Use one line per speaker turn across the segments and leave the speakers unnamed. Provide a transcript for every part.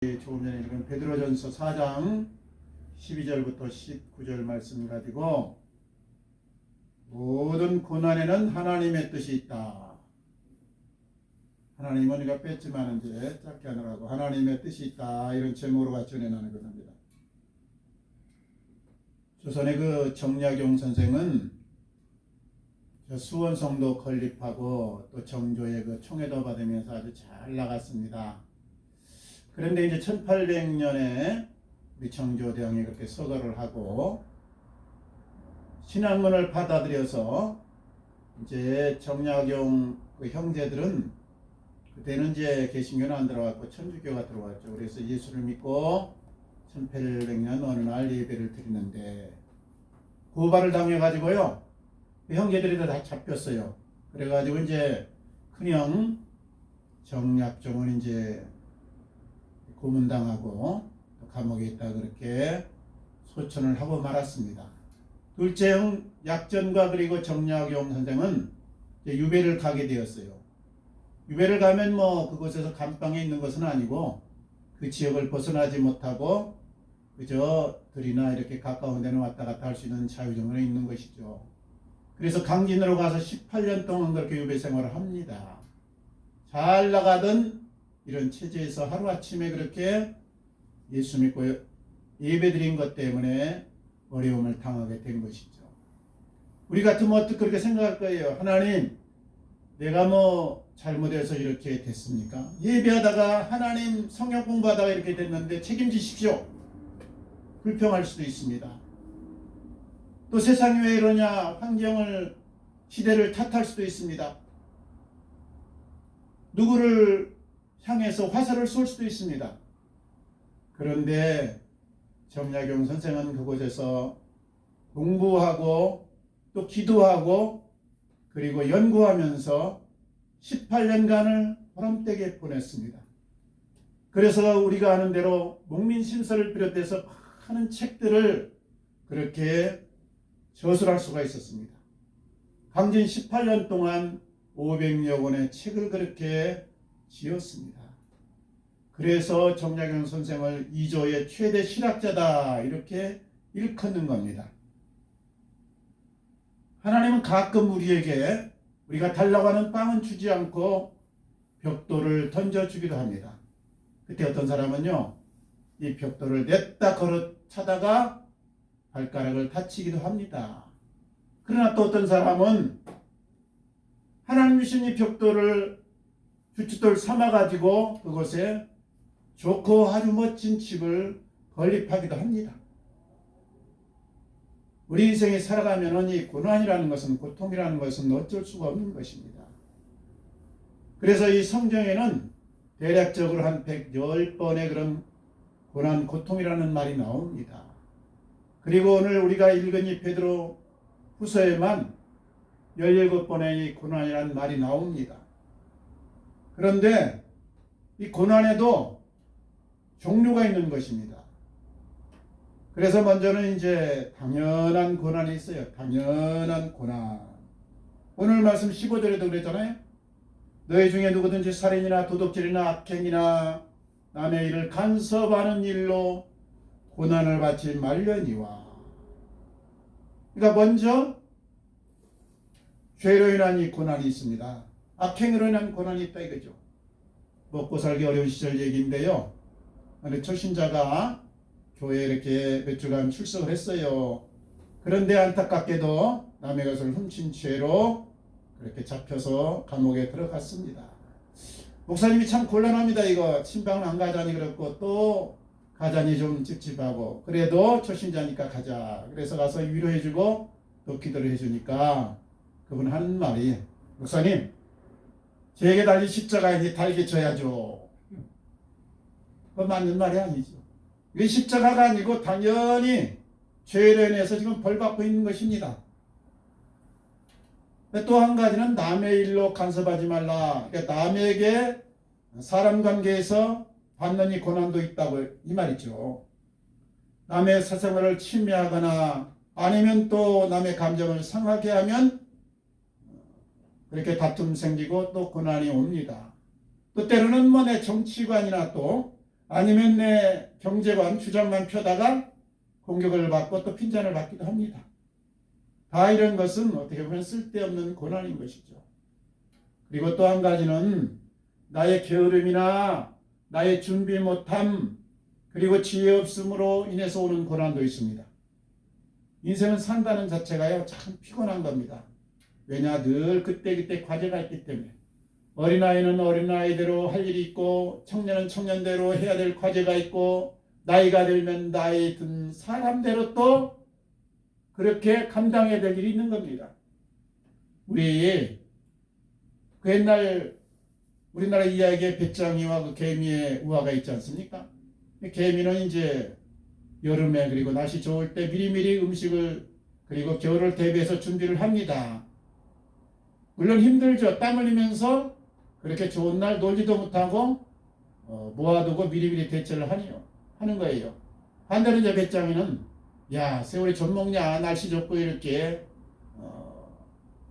조금 전에 읽은 베드로전서 4장 12절부터 19절 말씀 가지고 모든 고난에는 하나님의 뜻이 있다. 하나님은 우리가 뺐지만 이제 짧게 하느라고 하나님의 뜻이 있다. 이런 제목으로 같이 전해 나누고 합니다. 조선의 그 정약용 선생은 수원성도 건립하고 또 정조의 그 총애도 받으면서 아주 잘 나갔습니다. 그런데 이제 1800년에 우리 정조대왕이 그렇게 서거를 하고 신학문을 받아들여서 이제 정약용 그 형제들은 그때는 이제 개신교는 안 들어갔고 천주교가 들어왔죠. 그래서 예수를 믿고 1800년 어느 날 예배를 드리는데 고발을 당해가지고요. 그 형제들이 다 잡혔어요. 그래가지고 이제 큰형 정약종은 이제 고문당하고 감옥에 있다 그렇게 소천을 하고 말았습니다. 둘째 형 약전과 그리고 정약용 선생은 유배를 가게 되었어요. 유배를 가면 뭐 그곳에서 감방에 있는 것은 아니고 그 지역을 벗어나지 못하고 그저 들이나 이렇게 가까운 데는 왔다 갔다 할 수 있는 자유정원에 있는 것이죠. 그래서 강진으로 가서 18년 동안 그렇게 유배 생활을 합니다. 잘 나가던 이런 체제에서 하루아침에 그렇게 예수 믿고 예배드린 것 때문에 어려움을 당하게 된 것이죠. 우리 같으면 어떻게 그렇게 생각할 거예요? 하나님, 내가 뭐 잘못해서 이렇게 됐습니까? 예배하다가 하나님 성경 공부하다가 이렇게 됐는데 책임지십시오. 불평할 수도 있습니다. 또 세상이 왜 이러냐, 환경을, 시대를 탓할 수도 있습니다. 누구를 향해서 화살을 쏠 수도 있습니다. 그런데 정약용 선생은 그곳에서 공부하고 또 기도하고 그리고 연구하면서 18년간을 보람되게 보냈습니다. 그래서 우리가 아는 대로 목민심서를 비롯해서 많은 책들을 그렇게 저술할 수가 있었습니다. 강진 18년 동안 500여 권의 책을 그렇게 지었습니다. 그래서 정약용 선생을 이조의 최대 실학자다 이렇게 일컫는 겁니다. 하나님은 가끔 우리에게 우리가 달라고 하는 빵은 주지 않고 벽돌을 던져주기도 합니다. 그때 어떤 사람은요, 이 벽돌을 냈다 걸어 차다가 발가락을 다치기도 합니다. 그러나 또 어떤 사람은 하나님 주신 이 벽돌을 주춧돌 삼아가지고 그곳에 좋고 아주 멋진 집을 건립하기도 합니다. 우리 인생에 살아가면 이 고난이라는 것은, 고통이라는 것은 어쩔 수가 없는 것입니다. 그래서 이 성경에는 대략적으로 한 110번의 그런 고난, 고통이라는 말이 나옵니다. 그리고 오늘 우리가 읽은 이 베드로 후서에만 17번의 이 고난이라는 말이 나옵니다. 그런데 이 고난에도 종류가 있는 것입니다. 그래서 먼저는 이제 당연한 고난이 있어요. 당연한 고난. 오늘 말씀 15절에도 그랬잖아요. 너희 중에 누구든지 살인이나 도둑질이나 악행이나 남의 일을 간섭하는 일로 고난을 받지 말려니와. 그러니까 먼저 죄로 인한 이 고난이 있습니다. 악행으로 인한 고난이 있다 이거죠. 먹고 살기 어려운 시절 얘기인데요. 어느 초신자가 교회에 이렇게 몇 주간 출석을 했어요. 그런데 안타깝게도 남의 것을 훔친 죄로 그렇게 잡혀서 감옥에 들어갔습니다. 목사님이 참 곤란합니다. 이거 친방은 안 가자니 그렇고 또 가자니 좀 찝찝하고 그래도 초신자니까 가자. 그래서 가서 위로해주고 또 기도를 해주니까 그분 하는 말이 목사님 제게 달린 십자가에 달게 져야죠. 그건 맞는 말이 아니죠. 이게 십자가가 아니고 당연히 죄로 인해서 지금 벌받고 있는 것입니다. 또 한 가지는 남의 일로 간섭하지 말라. 그러니까 남에게 사람 관계에서 받는 이 고난도 있다고 이 말이죠. 남의 사생활을 침해하거나 아니면 또 남의 감정을 상하게 하면 그렇게 다툼 생기고 또 고난이 옵니다. 또 때로는 뭐 내 정치관이나 또 아니면 내 경제관 주장만 펴다가 공격을 받고 또 핀잔을 받기도 합니다. 다 이런 것은 어떻게 보면 쓸데없는 고난인 것이죠. 그리고 또 한 가지는 나의 게으름이나 나의 준비 못함 그리고 지혜 없음으로 인해서 오는 고난도 있습니다. 인생은 산다는 자체가요 참 피곤한 겁니다. 왜냐 늘 그때그때 과제가 있기 때문에 어린아이는 어린아이대로 할 일이 있고 청년은 청년대로 해야 될 과제가 있고 나이가 들면 나이 든 사람대로 또 그렇게 감당해야 될 일이 있는 겁니다. 우리 그 옛날 우리나라 이야기에 배짱이와 그 개미의 우화가 있지 않습니까? 개미는 이제 여름에 그리고 날씨 좋을 때 미리미리 음식을 그리고 겨울을 대비해서 준비를 합니다. 물론 힘들죠. 땀 흘리면서 그렇게 좋은 날 놀지도 못하고 모아두고 미리미리 대처를 하는 거예요. 반대로 이제 배짱이는 야 세월이 좀 먹냐 날씨 좋고 이렇게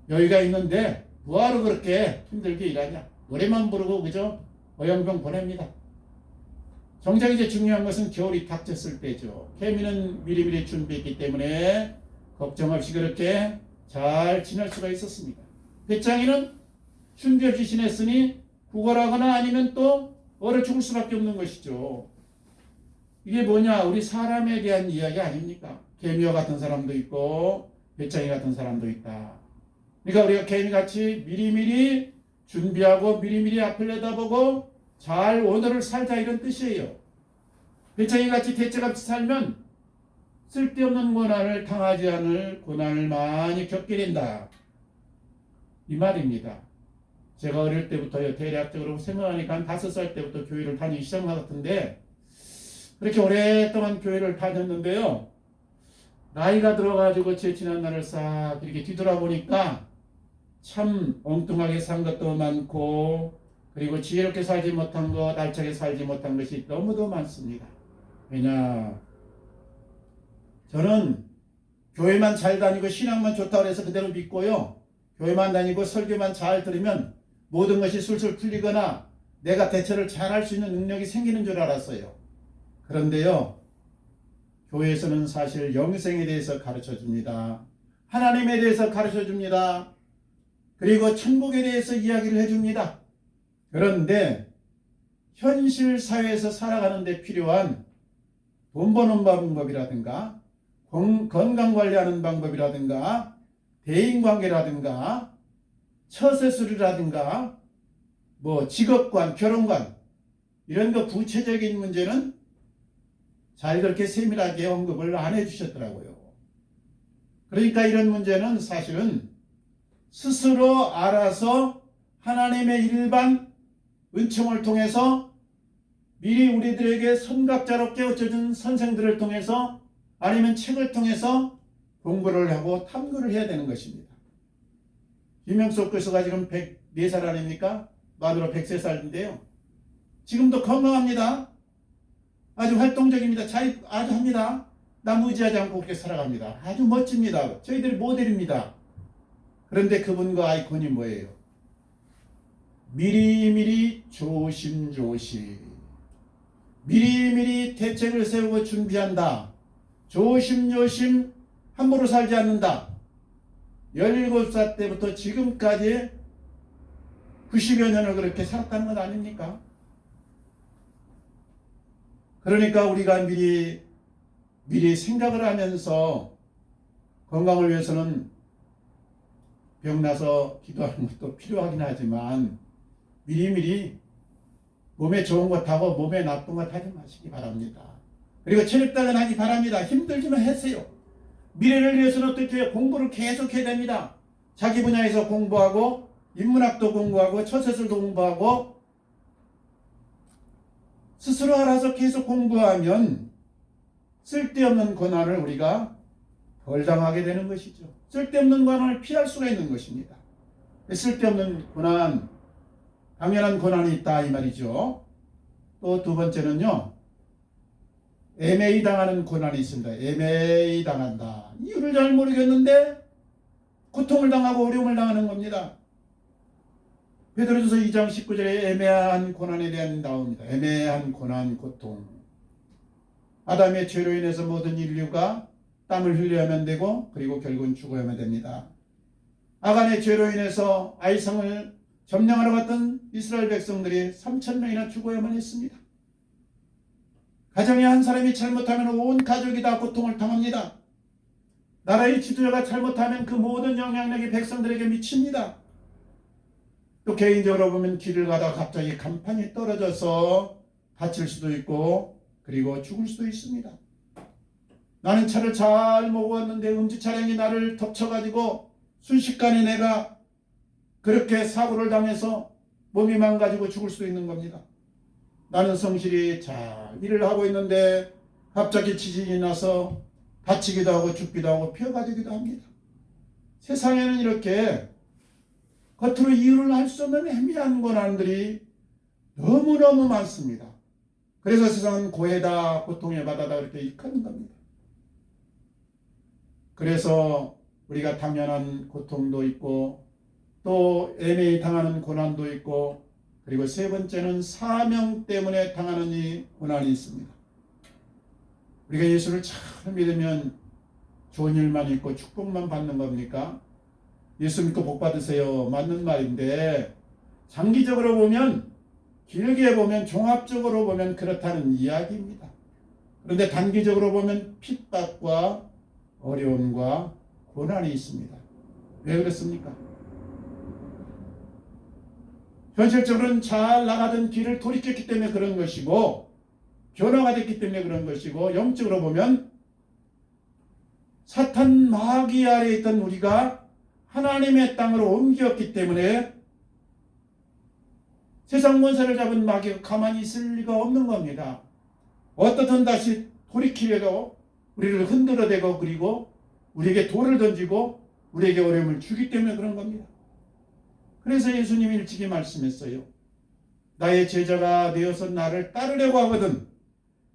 여유가 있는데 뭐하러 그렇게 힘들게 일하냐 노래만 부르고 그저 어영병 보냅니다. 정작 이제 중요한 것은 겨울이 닥쳤을 때죠. 개미는 미리미리 준비했기 때문에 걱정 없이 그렇게 잘 지낼 수가 있었습니다. 배짱이는 준비 없이 지냈으니 구걸하거나 아니면 또 얼어 죽을 수밖에 없는 것이죠. 이게 뭐냐 우리 사람에 대한 이야기 아닙니까? 개미와 같은 사람도 있고 배짱이 같은 사람도 있다. 그러니까 우리가 개미같이 미리미리 준비하고 미리미리 앞을 내다보고 잘 오늘을 살자 이런 뜻이에요. 배짱이같이 대체같이 살면 쓸데없는 고난을 당하지 않을 고난을 많이 겪게 된다. 이 말입니다. 제가 어릴 때부터요 대략적으로 생각하니까 한 5살 때부터 교회를 다니기 시작한 것 같은데 그렇게 오랫동안 교회를 다녔는데요. 나이가 들어가지고 제 지난 날을 싹 이렇게 뒤돌아보니까 참 엉뚱하게 산 것도 많고 그리고 지혜롭게 살지 못한 것, 알차게 살지 못한 것이 너무도 많습니다. 왜냐 저는 교회만 잘 다니고 신앙만 좋다고 해서 그대로 믿고요. 교회만 다니고 설교만 잘 들으면 모든 것이 술술 풀리거나 내가 대처를 잘할 수 있는 능력이 생기는 줄 알았어요. 그런데요. 교회에서는 사실 영생에 대해서 가르쳐줍니다. 하나님에 대해서 가르쳐줍니다. 그리고 천국에 대해서 이야기를 해줍니다. 그런데 현실 사회에서 살아가는 데 필요한 돈 버는 방법이라든가 건강관리하는 방법이라든가 대인관계라든가 처세술이라든가 뭐 직업관, 결혼관 이런 거 구체적인 문제는 잘 그렇게 세밀하게 언급을 안 해주셨더라고요. 그러니까 이런 문제는 사실은 스스로 알아서 하나님의 일반 은총을 통해서 미리 우리들에게 선각자로 깨우쳐준 선생들을 통해서 아니면 책을 통해서 공부를 하고 탐구를 해야 되는 것입니다. 김영석 교수가 지금 104살 아닙니까? 만으로 103살인데요. 지금도 건강합니다. 아주 활동적입니다. 잘 아주 합니다. 남 의지하지 않고 그렇게 살아갑니다. 아주 멋집니다. 저희들이 모델입니다. 그런데 그분과 아이콘이 뭐예요? 미리미리 조심조심 미리미리 대책을 세우고 준비한다. 조심조심 함부로 살지 않는다. 17살 때부터 지금까지 90여 년을 그렇게 살았다는 것 아닙니까? 그러니까 우리가 미리 생각을 하면서 건강을 위해서는 병나서 기도하는 것도 필요하긴 하지만 미리미리 몸에 좋은 것 하고 몸에 나쁜 것 하지 마시기 바랍니다. 그리고 체력단련 하기 바랍니다. 힘들지만 하세요. 미래를 위해서는 어떻게 해요? 공부를 계속 해야 됩니다. 자기 분야에서 공부하고 인문학도 공부하고 처세술도 공부하고 스스로 알아서 계속 공부하면 쓸데없는 고난을 우리가 덜 당하게 되는 것이죠. 쓸데없는 고난을 피할 수가 있는 것입니다. 쓸데없는 고난, 당연한 고난이 있다 이 말이죠. 또 두 번째는요. 애매히 당하는 고난이 있습니다. 애매히 당한다. 이유를 잘 모르겠는데 고통을 당하고 어려움을 당하는 겁니다. 베드로전서 2장 19절에 애매한 고난에 대한 나옵니다. 애매한 고난, 고통. 아담의 죄로 인해서 모든 인류가 땀을 흘려야만 되고 그리고 결국은 죽어야만 됩니다. 아간의 죄로 인해서 아이성을 점령하러 갔던 이스라엘 백성들이 3,000명이나 죽어야만 했습니다. 가정에 한 사람이 잘못하면 온 가족이 다 고통을 당합니다. 나라의 지도자가 잘못하면 그 모든 영향력이 백성들에게 미칩니다. 또 개인적으로 보면 길을 가다가 갑자기 간판이 떨어져서 다칠 수도 있고 그리고 죽을 수도 있습니다. 나는 차를 잘 몰고 왔는데 음주 차량이 나를 덮쳐가지고 순식간에 내가 그렇게 사고를 당해서 몸이 망가지고 죽을 수도 있는 겁니다. 나는 성실히 잘 일을 하고 있는데 갑자기 지진이 나서 다치기도 하고 죽기도 하고 피어가지기도 합니다. 세상에는 이렇게 겉으로 이유를 알 수 없는 애매한 고난들이 너무너무 많습니다. 그래서 세상은 고해다 고통의 바다다 그렇게 일컫는 겁니다. 그래서 우리가 당연한 고통도 있고 또 애매히 당하는 고난도 있고 그리고 세 번째는 사명 때문에 당하는 이 고난이 있습니다. 우리가 예수를 잘 믿으면 좋은 일만 있고 축복만 받는 겁니까? 예수 믿고 복 받으세요. 맞는 말인데 장기적으로 보면 길게 보면 종합적으로 보면 그렇다는 이야기입니다. 그런데 단기적으로 보면 핍박과 어려움과 고난이 있습니다. 왜 그렇습니까? 현실적으로는 잘 나가던 길을 돌이켰기 때문에 그런 것이고 변화가 됐기 때문에 그런 것이고 영적으로 보면 사탄 마귀 아래에 있던 우리가 하나님의 땅으로 옮겼기 때문에 세상 권세를 잡은 마귀가 가만히 있을 리가 없는 겁니다. 어떻든 다시 돌이키려고 우리를 흔들어대고 그리고 우리에게 돌을 던지고 우리에게 어려움을 주기 때문에 그런 겁니다. 그래서 예수님이 일찍이 말씀했어요. 나의 제자가 되어서 나를 따르려고 하거든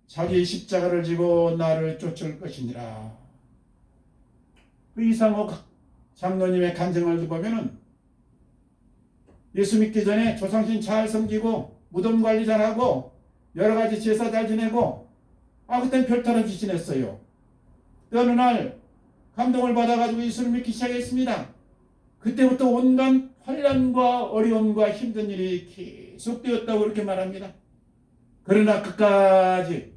자기 십자가를 지고 나를 쫓을 것이니라. 그 이상호 장로님의 간증을 보면은 예수 믿기 전에 조상신 잘 섬기고 무덤 관리 잘하고 여러 가지 제사 잘 지내고 그땐 별탈없이 지냈어요. 어느 날 감동을 받아가지고 예수를 믿기 시작했습니다. 그때부터 온갖 환난과 어려움과 힘든 일이 계속되었다고 그렇게 말합니다. 그러나 끝까지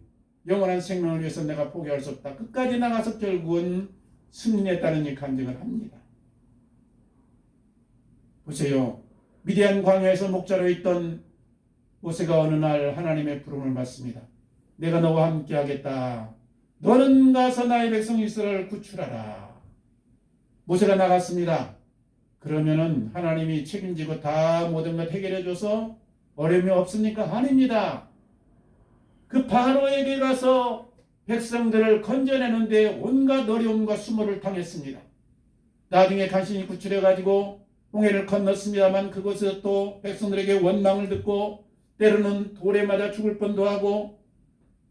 영원한 생명을 위해서 내가 포기할 수 없다. 끝까지 나가서 결국은 승리했다는 이 간증을 합니다. 보세요. 미디안 광야에서 목자로 있던 모세가 어느 날 하나님의 부름을 받습니다. 내가 너와 함께 하겠다. 너는 가서 나의 백성 이스라엘을 구출하라. 모세가 나갔습니다. 그러면은 하나님이 책임지고 다 모든 것 해결해줘서 어려움이 없습니까? 아닙니다. 그 바로에게 가서 백성들을 건져내는데 온갖 어려움과 수모를 당했습니다. 나중에 간신히 구출해가지고 홍해를 건넜습니다만 그곳에서 또 백성들에게 원망을 듣고 때로는 돌에 맞아 죽을 뻔도 하고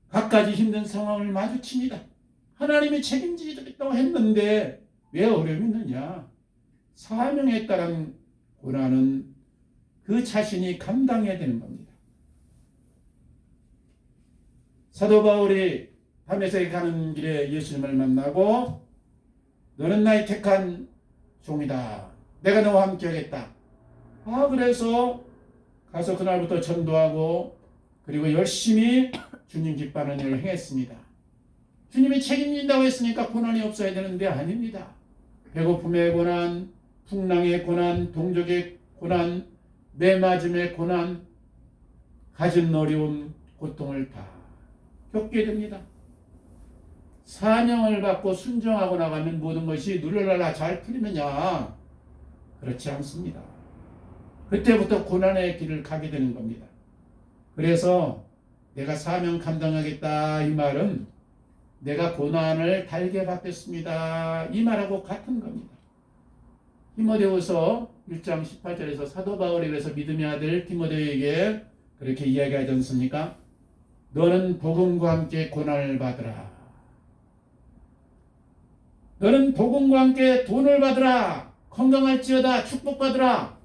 갖가지 힘든 상황을 마주칩니다. 하나님이 책임지겠다고 했는데 왜 어려움이 있느냐? 사명에 따른 고난은 그 자신이 감당해야 되는 겁니다. 사도 바울이 다메섹에 가는 길에 예수님을 만나고 너는 나의 택한 종이다. 내가 너와 함께 하겠다. 그래서 가서 그날부터 전도하고 그리고 열심히 주님 기뻐하는 일을 행했습니다. 주님이 책임진다고 했으니까 고난이 없어야 되는데 아닙니다. 배고픔의 고난, 풍랑의 고난, 동족의 고난, 매맞음의 고난, 가진 어려움, 고통을 다 겪게 됩니다. 사명을 받고 순종하고 나가면 모든 것이 누르랄라 잘 풀리느냐? 그렇지 않습니다. 그때부터 고난의 길을 가게 되는 겁니다. 그래서 내가 사명 감당하겠다 이 말은 내가 고난을 달게 받겠습니다 이 말하고 같은 겁니다. 디모데후서 1장 18절에서 사도 바울에 의해서 믿음의 아들 디모데에게 그렇게 이야기하지 않습니까? 너는 복음과 함께 고난을 받으라. 너는 복음과 함께 돈을 받으라. 건강할지어다 축복받으라.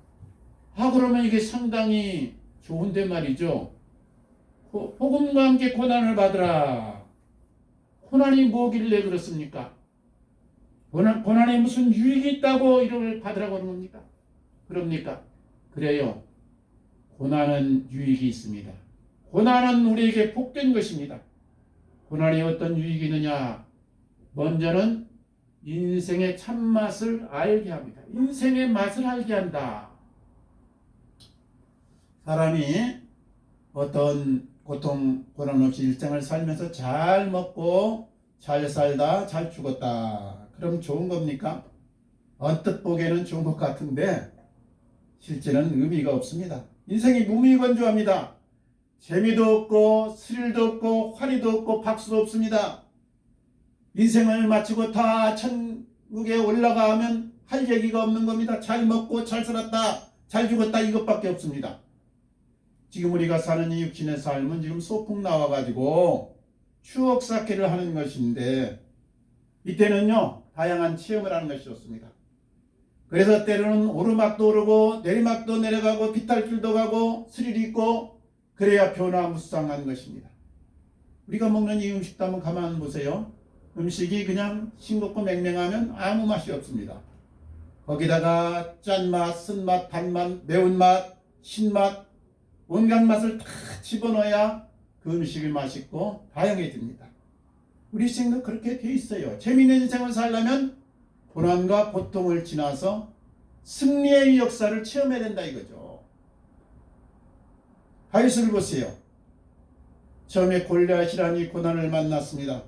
그러면 이게 상당히 좋은데 말이죠. 복음과 함께 고난을 받으라. 고난이 뭐길래 그렇습니까? 고난에 무슨 유익이 있다고 이를 받으라고 하는 겁니까? 그럽니까? 그래요. 고난은 유익이 있습니다. 고난은 우리에게 복된 것입니다. 고난이 어떤 유익이 있느냐? 먼저는 인생의 참맛을 알게 합니다. 인생의 맛을 알게 한다. 사람이 어떤 고통, 고난 없이 일상을 살면서 잘 먹고 잘 살다 잘 죽었다. 그럼 좋은 겁니까? 언뜻 보기에는 좋은 것 같은데 실제는 의미가 없습니다. 인생이 무미건조합니다. 재미도 없고 스릴도 없고 화리도 없고 박수도 없습니다. 인생을 마치고 다 천국에 올라가면 할 얘기가 없는 겁니다. 잘 먹고 잘 살았다 잘 죽었다 이것밖에 없습니다. 지금 우리가 사는 이 육신의 삶은 지금 소풍 나와가지고 추억 쌓기를 하는 것인데 이때는요 다양한 체험을 하는 것이 좋습니다. 그래서 때로는 오르막도 오르고 내리막도 내려가고 비탈길도 가고 스릴이 있고 그래야 변화무쌍한 것입니다. 우리가 먹는 이 음식도 한번 가만 보세요. 음식이 그냥 싱겁고 맹맹하면 아무 맛이 없습니다. 거기다가 짠맛, 쓴맛, 단맛, 매운맛, 신맛 온갖 맛을 다 집어넣어야 그 음식이 맛있고 다양해집니다. 우리 인생도 그렇게 돼 있어요. 재미있는 인생을 살려면 고난과 고통을 지나서 승리의 역사를 체험해야 된다 이거죠. 다윗을 보세요. 처음에 골리앗이라는 이 고난을 만났습니다.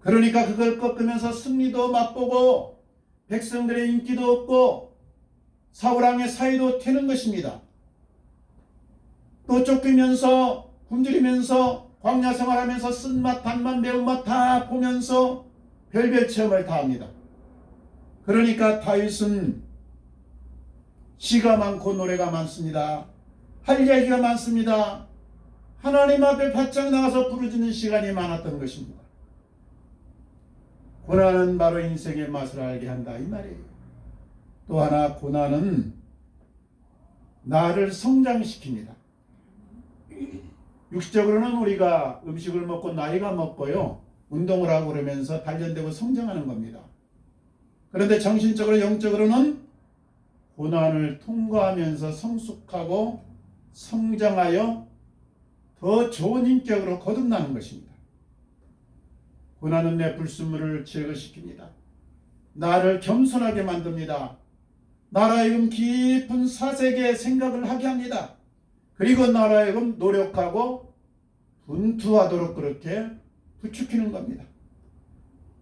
그러니까 그걸 꺾으면서 승리도 맛보고 백성들의 인기도 얻고 사울왕의 사이도 태는 것입니다. 또 쫓기면서 굶주리면서 광야 생활하면서 쓴맛, 단맛, 매운맛 다 보면서 별별 체험을 다 합니다. 그러니까 다윗은 시가 많고 노래가 많습니다. 할 얘기가 많습니다. 하나님 앞에 바짝 나가서 부르짖는 시간이 많았던 것입니다. 고난은 바로 인생의 맛을 알게 한다 이 말이에요. 또 하나 고난은 나를 성장시킵니다. 육적으로는 우리가 음식을 먹고 나이가 먹고요 운동을 하고 그러면서 단련되고 성장하는 겁니다. 그런데 정신적으로 영적으로는 고난을 통과하면서 성숙하고 성장하여 더 좋은 인격으로 거듭나는 것입니다. 고난은 내 불순물을 제거시킵니다. 나를 겸손하게 만듭니다. 나라하여금 깊은 사색의 생각을 하게 합니다. 그리고 나라하여금 노력하고 분투하도록 그렇게 부추기는 겁니다.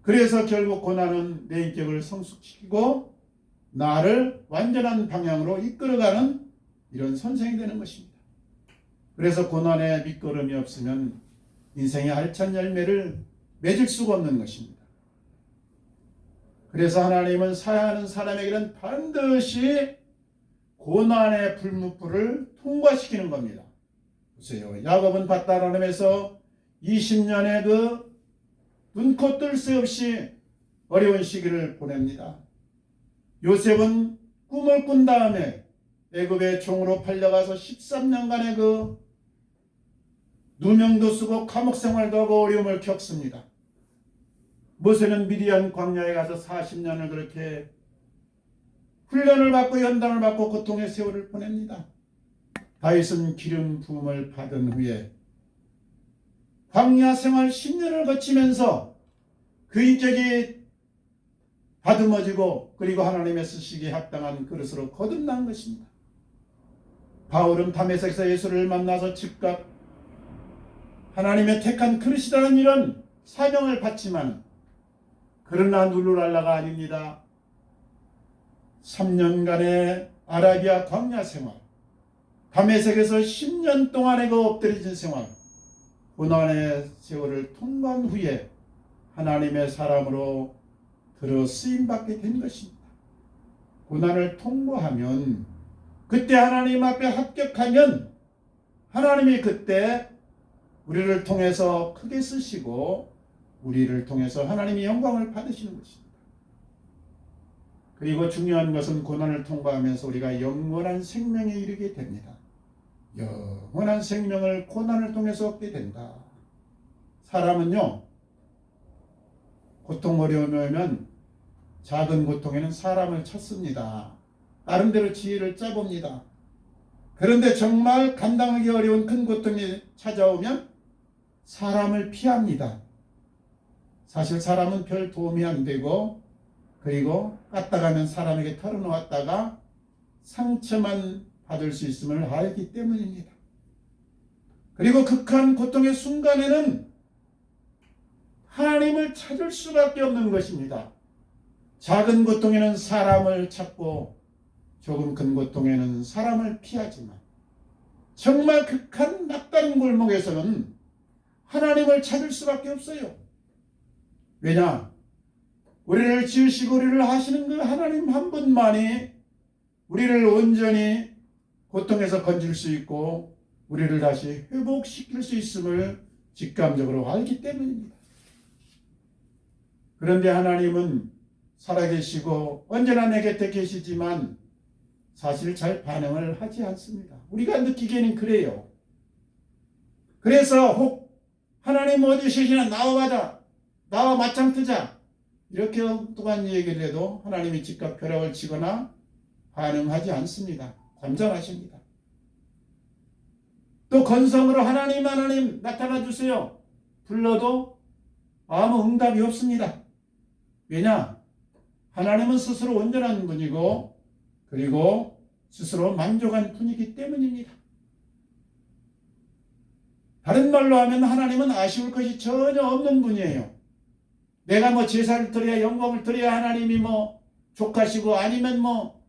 그래서 결국 고난은 내 인격을 성숙시키고 나를 완전한 방향으로 이끌어가는 이런 선생이 되는 것입니다. 그래서 고난에 밑거름이 없으면 인생의 알찬 열매를 맺을 수가 없는 것입니다. 그래서 하나님은 사랑하는 사람에게는 반드시 고난의 불무불을 통과시키는 겁니다. 보세요. 야곱은 밧다람에서 20년의 그 눈코 뜰 새 없이 어려운 시기를 보냅니다. 요셉은 꿈을 꾼 다음에 애굽의 종으로 팔려가서 13년간의 그 누명도 쓰고 감옥 생활도 하고 어려움을 겪습니다. 모세는 미디안 광야에 가서 40년을 그렇게 훈련을 받고 연단을 받고 고통의 세월을 보냅니다. 다윗은 기름 부음을 받은 후에 광야 생활 10년을 거치면서 그 인격이 다듬어지고 그리고 하나님의 쓰시기에 합당한 그릇으로 거듭난 것입니다. 바울은 다메섹에서 예수를 만나서 즉각 하나님의 택한 그릇이라는 이런 사명을 받지만 그러나 누르랄라가 아닙니다. 3년간의 아라비아 광야 생활, 다메섹에서 10년 동안의 그 엎드려진 생활, 고난의 세월을 통과한 후에 하나님의 사람으로 들어 쓰임받게 된 것입니다. 고난을 통과하면 그때 하나님 앞에 합격하면 하나님이 그때 우리를 통해서 크게 쓰시고 우리를 통해서 하나님이 영광을 받으시는 것입니다. 그리고 중요한 것은 고난을 통과하면서 우리가 영원한 생명에 이르게 됩니다. 영원한 생명을 고난을 통해서 얻게 된다. 사람은요, 고통 어려움이 오면 작은 고통에는 사람을 찾습니다. 나름대로 지혜를 짜봅니다. 그런데 정말 감당하기 어려운 큰 고통이 찾아오면 사람을 피합니다. 사실 사람은 별 도움이 안 되고, 그리고 까딱하면 사람에게 털어놓았다가 상처만 받을 수 있음을 알기 때문입니다. 그리고 극한 고통의 순간에는 하나님을 찾을 수밖에 없는 것입니다. 작은 고통에는 사람을 찾고 조금 큰 고통에는 사람을 피하지만 정말 극한 막다른 골목에서는 하나님을 찾을 수밖에 없어요. 왜냐? 우리를 지으시고 우리를 하시는 그 하나님 한 분만이 우리를 온전히 고통에서 건질 수 있고 우리를 다시 회복시킬 수 있음을 직감적으로 알기 때문입니다. 그런데 하나님은 살아계시고 언제나 내 곁에 계시지만 사실 잘 반응을 하지 않습니다. 우리가 느끼기에는 그래요. 그래서 혹 하나님 어디 계시나 나와가자, 나와 맞짱 뜨자, 이렇게 엉뚱한 얘기를 해도 하나님이 즉각 벼락을 치거나 반응하지 않습니다. 잠잠하십니다. 또 건성으로 하나님 나타나 주세요 불러도 아무 응답이 없습니다. 왜냐? 하나님은 스스로 온전한 분이고 그리고 스스로 만족한 분이기 때문입니다. 다른 말로 하면 하나님은 아쉬울 것이 전혀 없는 분이에요. 내가 뭐 제사를 드려야 영광을 드려야 하나님이 뭐 족하시고 아니면 뭐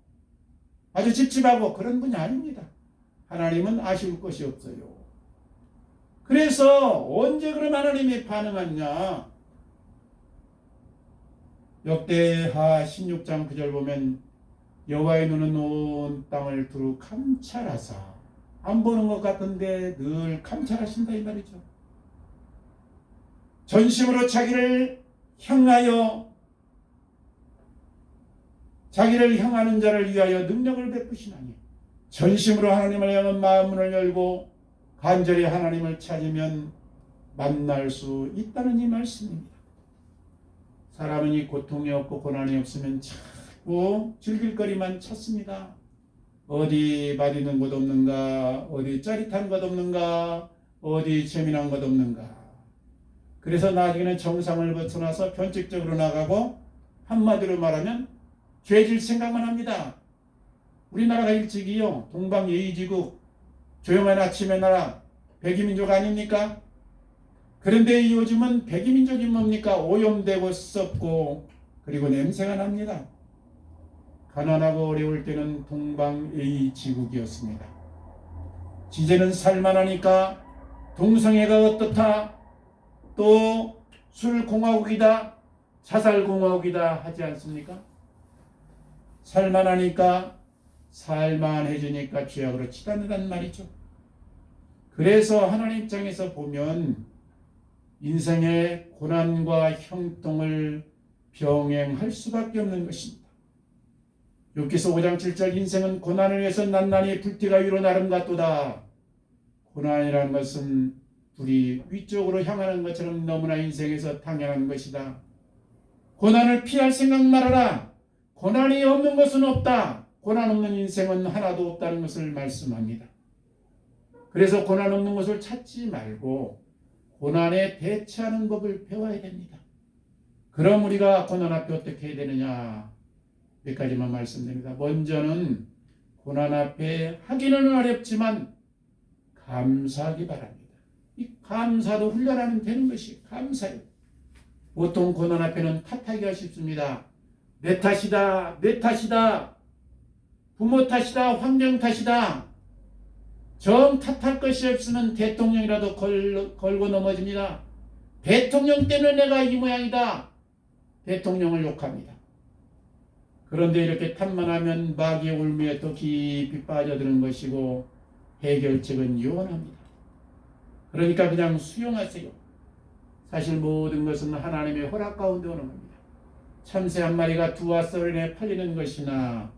아주 찝찝하고 그런 분이 아닙니다. 하나님은 아쉬울 것이 없어요. 그래서 언제 그럼 하나님이 반응하냐? 역대하 16장 9절 보면 여호와의 눈은 온 땅을 두루 감찰하사, 안 보는 것 같은데 늘 감찰하신다 이 말이죠. 전심으로 자기를 향하는 자를 위하여 능력을 베푸시나니, 전심으로 하나님을 향한 마음문을 열고 간절히 하나님을 찾으면 만날 수 있다는 이 말씀입니다. 사람은 이 고통이 없고 고난이 없으면 자꾸 즐길거리만 찾습니다. 어디 맛있는 것 없는가, 어디 짜릿한 것 없는가, 어디 재미난 것 없는가. 그래서 나중에는 정상을 벗어나서 변칙적으로 나가고 한마디로 말하면 죄질 생각만 합니다. 우리나라가 일찍이요, 동방예의지국, 조용한 아침의 나라, 백이민족 아닙니까? 그런데 요즘은 백이민족이 뭡니까? 오염되고 썩고 그리고 냄새가 납니다. 가난하고 어려울 때는 동방예의지국이었습니다. 이제는 살만하니까 동성애가 어떻다, 또 술공화국이다, 자살공화국이다 하지 않습니까? 살만하니까, 살만해지니까 죄악으로 치닫는단 말이죠. 그래서 하나님 입장에서 보면 인생의 고난과 형통을 병행할 수밖에 없는 것입니다. 욥기서 5장 7절 인생은 고난을 위해서 난난이 불티가 위로 나름같도다. 고난이라는 것은 불이 위쪽으로 향하는 것처럼 너무나 인생에서 당연한 것이다. 고난을 피할 생각 말아라. 고난이 없는 것은 없다. 고난 없는 인생은 하나도 없다는 것을 말씀합니다. 그래서 고난 없는 것을 찾지 말고 고난에 대처하는 법을 배워야 됩니다. 그럼 우리가 고난 앞에 어떻게 해야 되느냐? 몇 가지만 말씀드립니다. 먼저는 고난 앞에 하기는 어렵지만 감사하기 바랍니다. 이 감사도 훈련하면 되는 것이 감사예요. 보통 고난 앞에는 탓하기가 쉽습니다. 내 탓이다, 내 탓이다, 부모 탓이다, 환경 탓이다. 정 탓할 것이 없으면 대통령이라도 걸고 넘어집니다. 대통령 때문에 내가 이 모양이다. 대통령을 욕합니다. 그런데 이렇게 탓만 하면 마귀의 울무에 더 깊이 빠져드는 것이고 해결책은 요원합니다. 그러니까 그냥 수용하세요. 사실 모든 것은 하나님의 허락 가운데 오는 겁니다. 참새 한 마리가 두와 썰에 팔리는 것이나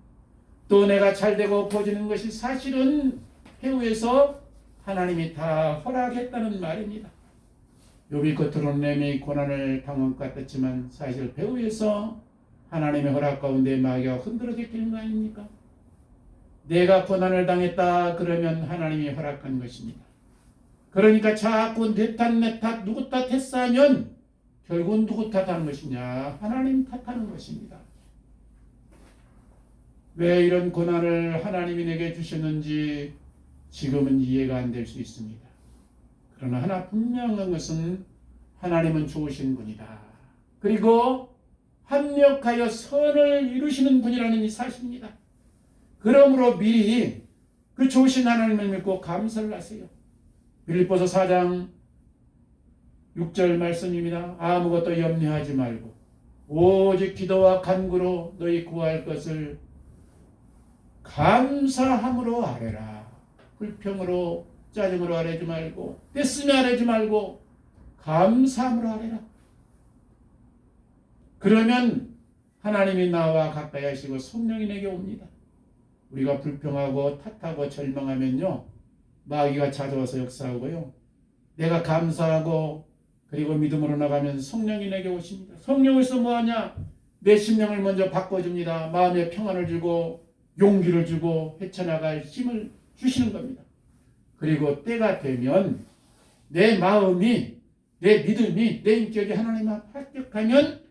또 내가 잘되고 퍼지는 것이 사실은 배후에서 하나님이 다 허락했다는 말입니다. 욥이 겉으로는 매매의 고난을 당한 것 같았지만 사실 배후에서 하나님의 허락 가운데 마귀가 흔들어지는 거 아닙니까? 내가 고난을 당했다 그러면 하나님이 허락한 것입니다. 그러니까 자꾸 내 탓 누구 탓했어 하면 결국은 누구 탓하는 것이냐? 하나님 탓하는 것입니다. 왜 이런 고난을 하나님이 내게 주셨는지 지금은 이해가 안 될 수 있습니다. 그러나 하나 분명한 것은 하나님은 좋으신 분이다. 그리고 합력하여 선을 이루시는 분이라는 이 사실입니다. 그러므로 미리 그 좋으신 하나님을 믿고 감사를 하세요. 빌립보서 4장 6절 말씀입니다. 아무것도 염려하지 말고 오직 기도와 간구로 너희 구할 것을 감사함으로 아뢰라. 불평으로 짜증으로 아뢰지 말고 떼쓰며 아뢰지 말고 감사함으로 아뢰라. 그러면 하나님이 나와 가까이 하시고 성령이 내게 옵니다. 우리가 불평하고 탓하고 절망하면요 마귀가 찾아와서 역사하고요. 내가 감사하고 그리고 믿음으로 나가면 성령이 내게 오십니다. 성령에서 뭐하냐? 내 심령을 먼저 바꿔줍니다. 마음에 평안을 주고 용기를 주고 헤쳐나갈 힘을 주시는 겁니다. 그리고 때가 되면 내 마음이 내 믿음이 내 인격이 하나님 앞에 합격하면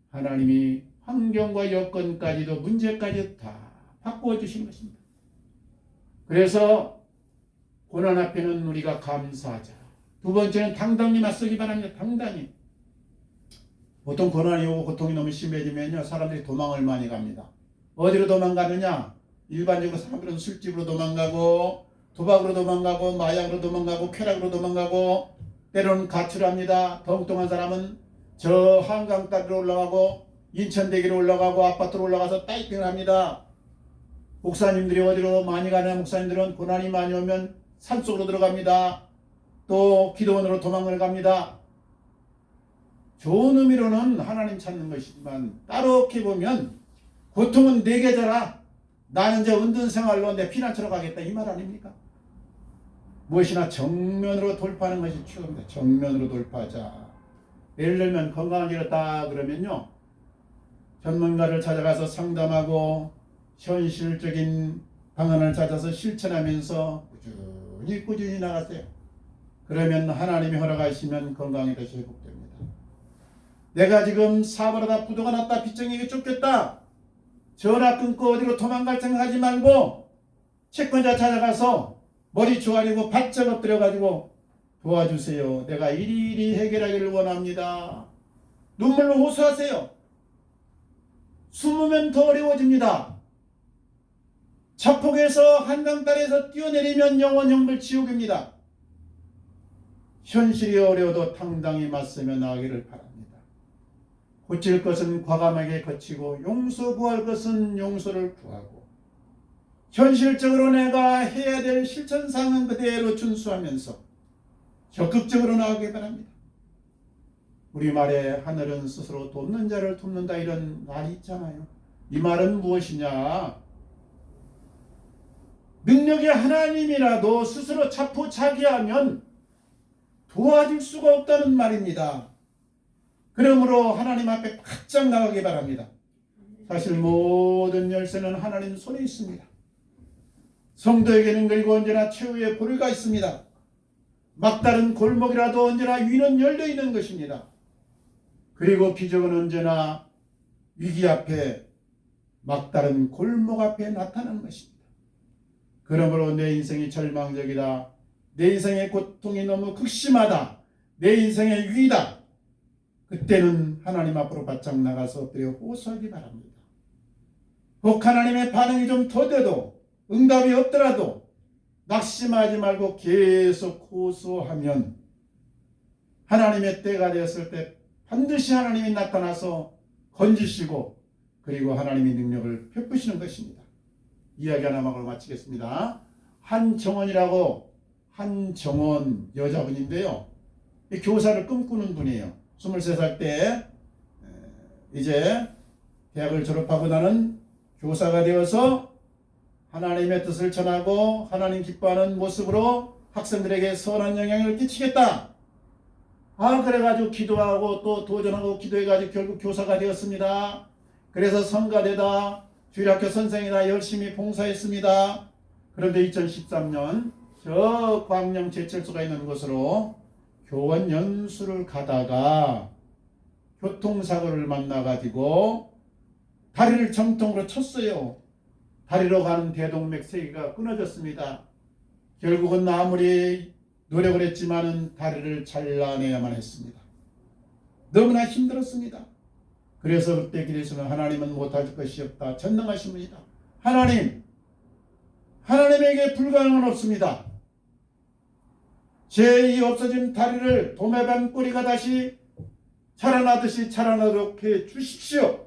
하나님이 환경과 여건까지도 문제까지 다 바꾸어 주시는 것입니다. 그래서 고난 앞에는 우리가 감사하자. 두 번째는 당당히 맞서기 바랍니다. 당당히. 보통 고난이 오고 고통이 너무 심해지면요 사람들이 도망을 많이 갑니다. 어디로 도망가느냐? 일반적으로 사람들은 술집으로 도망가고 도박으로 도망가고 마약으로 도망가고 쾌락으로 도망가고 때로는 가출합니다. 더 엉뚱한 사람은 저 한강 따리로 올라가고 인천대기로 올라가고 아파트로 올라가서 다이빙을 합니다. 목사님들이 어디로 많이 가냐? 목사님들은 고난이 많이 오면 산속으로 들어갑니다. 또 기도원으로 도망을 갑니다. 좋은 의미로는 하나님 찾는 것이지만 따롭게 보면 고통은 내 계좌라. 나는 이제 은둔생활로 내 피난처로 가겠다 이 말 아닙니까? 무엇이나 정면으로 돌파하는 것이 최고입니다. 정면으로 돌파하자. 예를 들면 건강을 잃었다 그러면요 전문가를 찾아가서 상담하고 현실적인 방안을 찾아서 실천하면서 꾸준히 나가세요. 그러면 하나님이 허락하시면 건강이 다시 회복됩니다. 내가 지금 사업하다 부도가 났다 빚쟁이에게 쫓겼다 전화 끊고 어디로 도망갈 생각하지 말고 채권자 찾아가서 머리 조아리고 바짝 엎드려가지고 도와주세요. 내가 일일이 해결하기를 원합니다. 눈물로 호소하세요. 숨으면 더 어려워집니다. 자폭에서 한강가에서 뛰어내리면 영원 형벌 지옥입니다. 현실이 어려워도 당당히 맞서며 나가기를 바랍니다. 고칠 것은 과감하게 거치고 용서 구할 것은 용서를 구하고 현실적으로 내가 해야 될 실천사항은 그대로 준수하면서 적극적으로 나가기 바랍니다. 우리말에 하늘은 스스로 돕는 자를 돕는다 이런 말이 있잖아요. 이 말은 무엇이냐? 능력이 하나님이라도 스스로 자포자기하면 도와줄 수가 없다는 말입니다. 그러므로 하나님 앞에 바짝 나가기 바랍니다. 사실 모든 열쇠는 하나님 손에 있습니다. 성도에게는 그리고 언제나 최후의 보루가 있습니다. 막다른 골목이라도 언제나 위는 열려있는 것입니다. 그리고 기적은 언제나 위기 앞에 막다른 골목 앞에 나타나는 것입니다. 그러므로 내 인생이 절망적이다. 내 인생의 고통이 너무 극심하다. 내 인생의 위기다. 그때는 하나님 앞으로 바짝 나가서 엎드려 호소하기 바랍니다. 혹 하나님의 반응이 좀 더뎌도 응답이 없더라도 낙심하지 말고 계속 호소하면 하나님의 때가 되었을 때 반드시 하나님이 나타나서 건지시고 그리고 하나님의 능력을 베푸시는 것입니다. 이야기 하나만으로 마치겠습니다. 한정원이라고 한정원 여자분인데요. 교사를 꿈꾸는 분이에요. 23살 때 이제 대학을 졸업하고 나는 교사가 되어서 하나님의 뜻을 전하고 하나님 기뻐하는 모습으로 학생들에게 선한 영향을 끼치겠다. 그래가지고 기도하고 또 도전하고 기도해가지고 결국 교사가 되었습니다. 그래서 성가대다, 주일학교 선생이다 열심히 봉사했습니다. 그런데 2013년 저 광명 제철소가 있는 곳으로 교원 연수를 가다가 교통사고를 만나가지고 다리를 정통으로 쳤어요. 다리로 가는 대동맥 3개가 끊어졌습니다. 결국은 아무리 노력을 했지만은 다리를 잘라내야만 했습니다. 너무나 힘들었습니다. 그래서 그때 기도했으면 하나님은 못할 것이 없다. 전능하신 분이다. 하나님에게 불가능은 없습니다. 제 이 없어진 다리를 도매반 꼬리가 다시 자라나듯이 자라나도록 해 주십시오.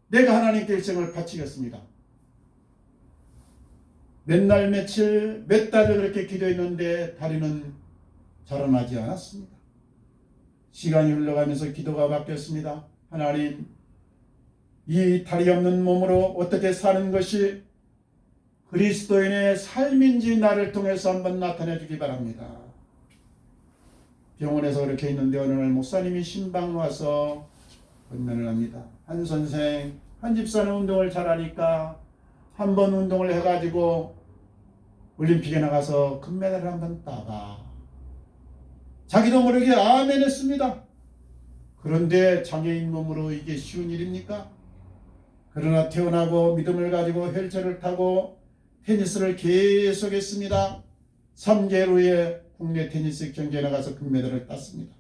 내가 하나님께 일생을 바치겠습니다. 몇 날 며칠 몇 달을 그렇게 기도했는데 다리는 자라나지 않았습니다. 시간이 흘러가면서 기도가 바뀌었습니다. 하나님, 이 다리 없는 몸으로 어떻게 사는 것이 그리스도인의 삶인지 나를 통해서 한번 나타내 주기 바랍니다. 병원에서 그렇게 있는데 어느 날 목사님이 신방 와서 건면을 합니다. 한 선생, 한 집사는 운동을 잘하니까 한번 운동을 해가지고 올림픽에 나가서 금메달을 한번 따가. 자기도 모르게 아멘 했습니다. 그런데 장애인 몸으로 이게 쉬운 일입니까? 그러나 태어나고 믿음을 가지고 휠체어를 타고 테니스를 계속했습니다. 3개월 후에 국내 테니스 경기에 나가서 금메달을 땄습니다.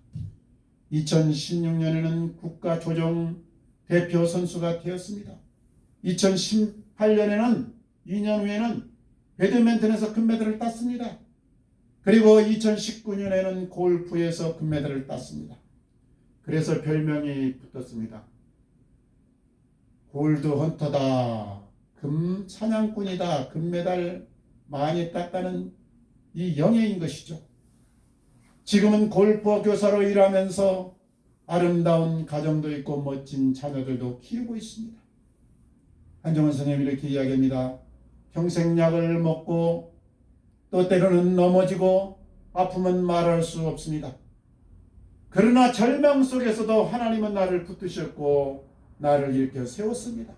2016년에는 국가조정 대표 선수가 되었습니다. 2018년에는 2년 후에는 배드민턴에서 금메달을 땄습니다. 그리고 2019년에는 골프에서 금메달을 땄습니다. 그래서 별명이 붙었습니다. 골드 헌터다, 금 사냥꾼이다, 금메달 많이 땄다는 이 영예인 것이죠. 지금은 골프 교사로 일하면서 아름다운 가정도 있고 멋진 자녀들도 키우고 있습니다. 한정원 선생님이 이렇게 이야기합니다. 평생 약을 먹고 또 때로는 넘어지고 아프면 말할 수 없습니다. 그러나 절망 속에서도 하나님은 나를 붙드셨고 나를 일으켜 세웠습니다.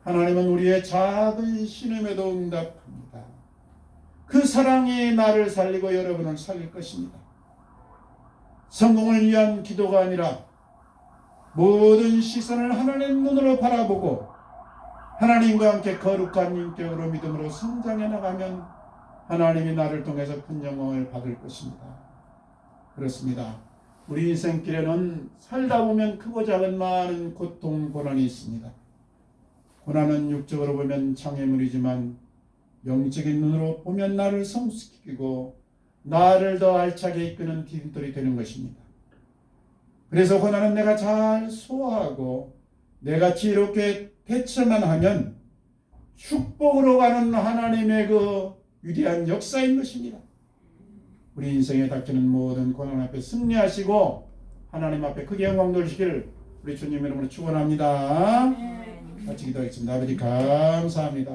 하나님은 우리의 작은 신음에도 응답합니다. 그 사랑이 나를 살리고 여러분을 살릴 것입니다. 성공을 위한 기도가 아니라 모든 시선을 하나님 눈으로 바라보고 하나님과 함께 거룩한 인격으로 믿음으로 성장해 나가면 하나님이 나를 통해서 큰 영광을 받을 것입니다. 그렇습니다. 우리 인생길에는 살다 보면 크고 작은 많은 고통, 고난이 있습니다. 고난은 육적으로 보면 장애물이지만 영적인 눈으로 보면 나를 성숙시키고 나를 더 알차게 이끄는 디딤돌이 되는 것입니다. 그래서 고난은 내가 잘 소화하고 내가 지혜롭게 대처만 하면 축복으로 가는 하나님의 그 위대한 역사인 것입니다. 우리 인생에 닥치는 모든 고난 앞에 승리하시고 하나님 앞에 크게 영광 돌리시기를 우리 주님 이름으로 축원합니다. 같이 기도하겠습니다. 아버지 감사합니다.